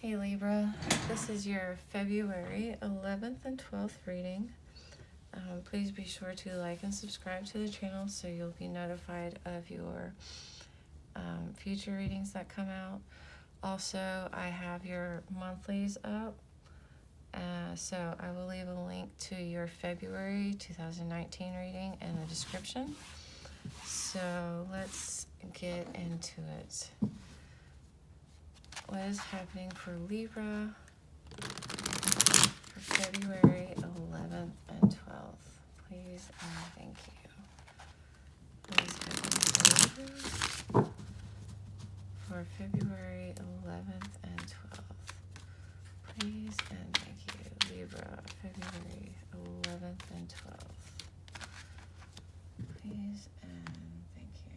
Hey Libra, this is your February 11th and 12th reading. Please be sure to like and subscribe to the channel so you'll be notified of your future readings that come out. Also, I have your monthlies up, so I will leave a link to your February 2019 reading in the description. So let's get into it. What is happening for Libra for February 11th and 12th? Please and thank you. What is happening for Libra for February 11th and 12th? Please and thank you. Libra, February 11th and 12th. Please and thank you.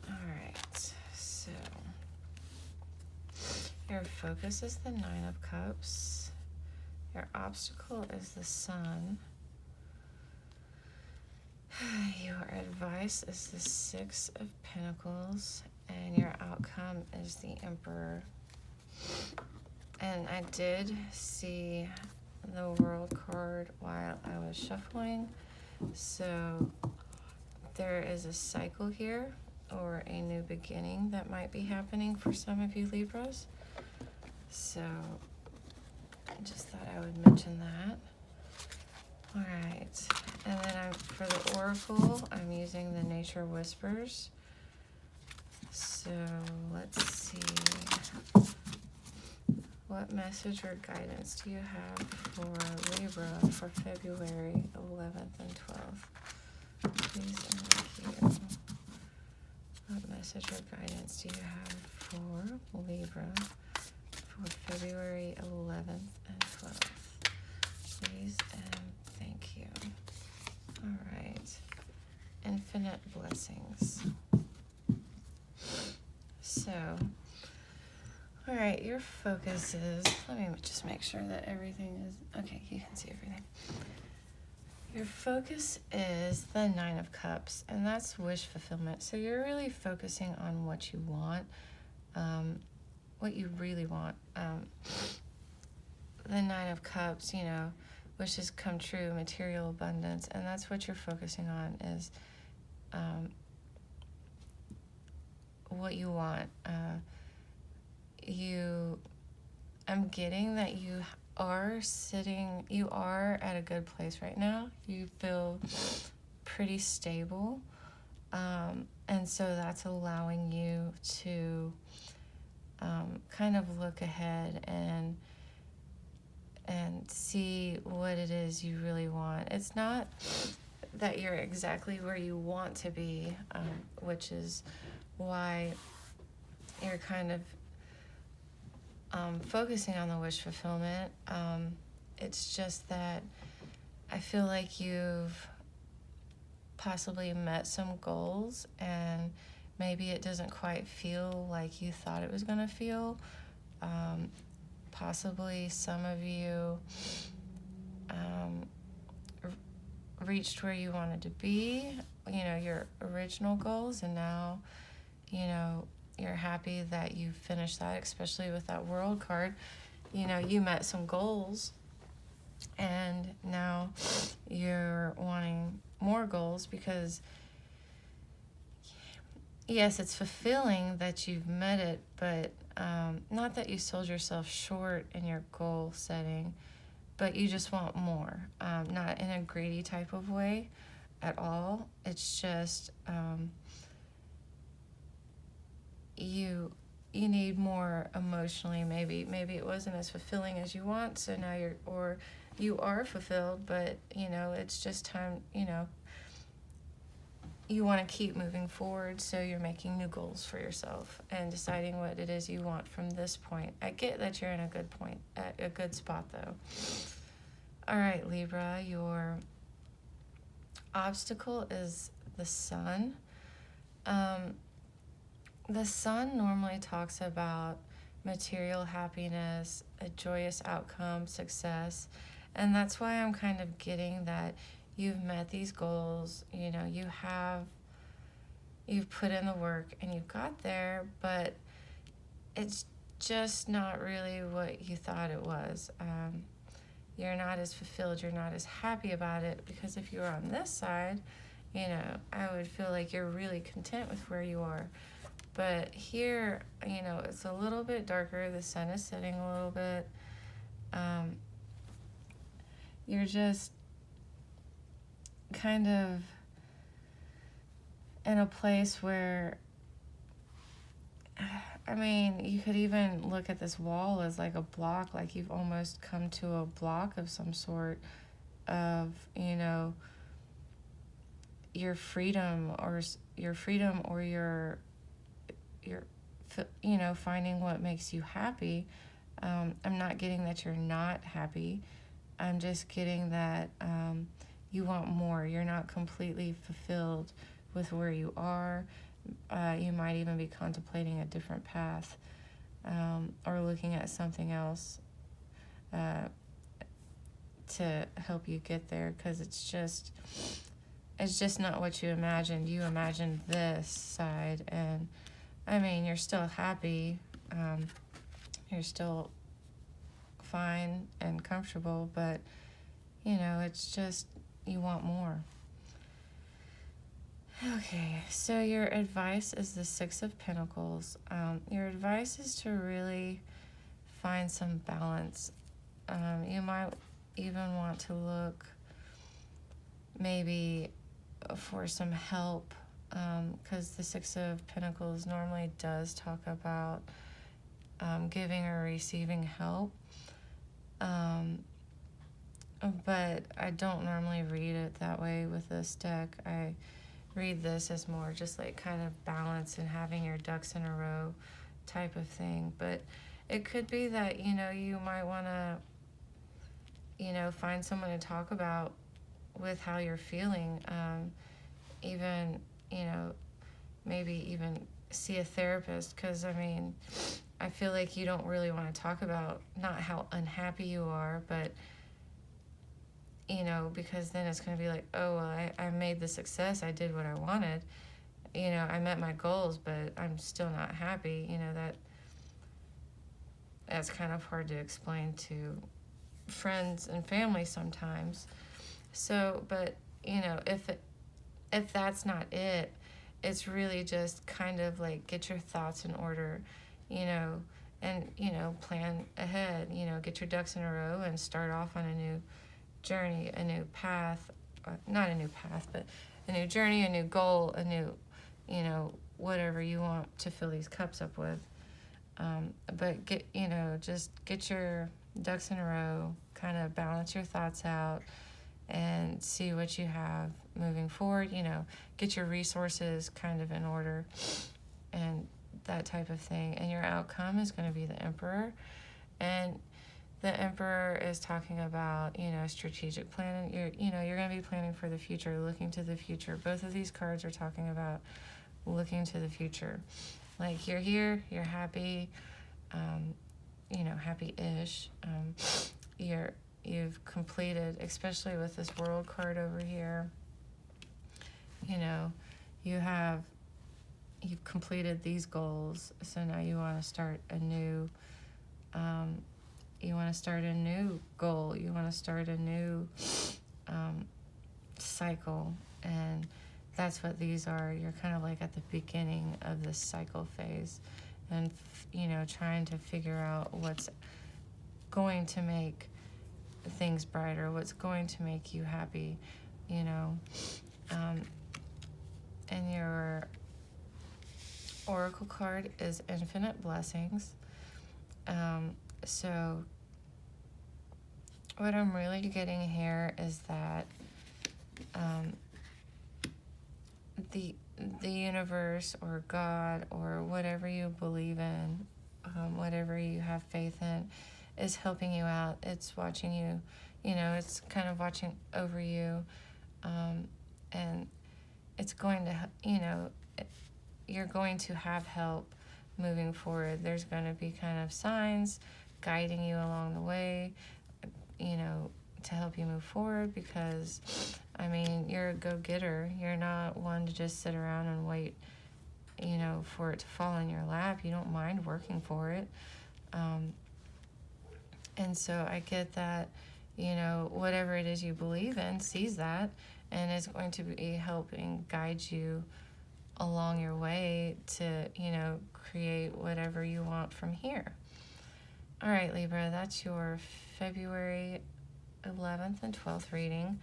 Alright, so your focus is the Nine of Cups. Your obstacle is the Sun. Your advice is the Six of Pentacles. And your outcome is the Emperor. And I did see the World card while I was shuffling. So there is a cycle here, or a new beginning that might be happening for some of you Libras. So I just thought I would mention that. Alright, and then for the Oracle, I'm using the Nature Whispers. So let's see. What message or guidance do you have for Libra for February 11th and 12th? Please and thank you. What message or guidance do you have for Libra for February 11th and 12th? Please and thank you. All right. Infinite blessings. So, all right, your focus is, let me just make sure that everything is, okay, you can see everything. Your focus is the Nine of Cups, and that's wish fulfillment. So you're really focusing on what you want, what you really want. The Nine of Cups, you know, wishes come true, material abundance, and that's what you're focusing on is what you want. I'm getting that you are at a good place right now. You feel pretty stable. And so that's allowing you to kind of look ahead and see what it is you really want. It's not that you're exactly where you want to be, which is why you're kind of focusing on the wish fulfillment. It's just that I feel like you've possibly met some goals and maybe it doesn't quite feel like you thought it was going to feel. Possibly some of you reached where you wanted to be, you know, your original goals, and now, you know, you're happy that you finished that, especially with that World card. You know, you met some goals, and now you're wanting more goals because, yes, it's fulfilling that you've met it, but not that you sold yourself short in your goal setting, but you just want more. Not in a greedy type of way at all. It's just you need more emotionally. Maybe it wasn't as fulfilling as you want, so now you are fulfilled, but you know, it's just time, you know, you want to keep moving forward, so you're making new goals for yourself and deciding what it is you want from this point. I get that you're in a good point, at a good spot though. All right, Libra, your obstacle is the Sun. The Sun normally talks about material happiness, a joyous outcome, success, and that's why I'm kind of getting that you've met these goals. You know, you have you've put in the work and you've got there, but it's just not really what you thought it was. You're not as fulfilled, you're not as happy about it, because if you were on this side, I would feel like you're really content with where you are. But here, it's a little bit darker, the sun is setting a little bit. You're just kind of in a place where, you could even look at this wall as like a block, like you've almost come to a block of some sort of, your freedom or your finding what makes you happy. I'm not getting that you're not happy. I'm just getting that you want more. You're not completely fulfilled with where you are. You might even be contemplating a different path, or looking at something else to help you get there, because it's just not what you imagined. You imagined this side, and you're still happy. You're still fine and comfortable, but it's just you want more. Okay, so your advice is the Six of Pentacles. Your advice is to really find some balance. You might even want to look maybe for some help, because the Six of Pentacles normally does talk about giving or receiving help. But I don't normally read it that way with this deck. I read this as more just like kind of balance and having your ducks in a row type of thing. But it could be that, you might want to, find someone to talk about with how you're feeling. Even, maybe even see a therapist, because, I feel like you don't really want to talk about not how unhappy you are, but because then it's going to be like, oh, well, I made the success. I did what I wanted. I met my goals, but I'm still not happy. That's kind of hard to explain to friends and family sometimes. So, but, if that's not it, it's really just kind of like get your thoughts in order, and, plan ahead, get your ducks in a row and start off on a new journey, a new path, not a new path, but a new journey, a new goal, a new, whatever you want to fill these cups up with. But just get your ducks in a row, kind of balance your thoughts out and see what you have moving forward, get your resources kind of in order and that type of thing. And your outcome is going to be the Emperor. And the Emperor is talking about, strategic planning. You're going to be planning for the future, looking to the future. Both of these cards are talking about looking to the future. Like, you're here, you're happy, happy-ish. You've completed, especially with this World card over here, you've completed these goals. So now you want to start a new, goal. You want to start a new cycle. And that's what these are. You're kind of like at the beginning of this cycle phase, and, trying to figure out what's going to make things brighter, what's going to make you happy, and your Oracle card is Infinite Blessings. So what I'm really getting here is that the universe or God or whatever you believe in, whatever you have faith in, is helping you out. It's watching you, it's kind of watching over you, and it's going to, you're going to have help moving forward. There's going to be kind of signs guiding you along the way, to help you move forward, because I mean, you're a go-getter. You're not one to just sit around and wait, you know, for it to fall in your lap. You don't mind working for it. And so I get that, you know, whatever it is you believe in sees that and is going to be helping guide you along your way to, you know, create whatever you want from here. All right, Libra, that's your February 11th and 12th reading.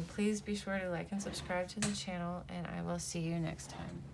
Please be sure to like and subscribe to the channel, and I will see you next time.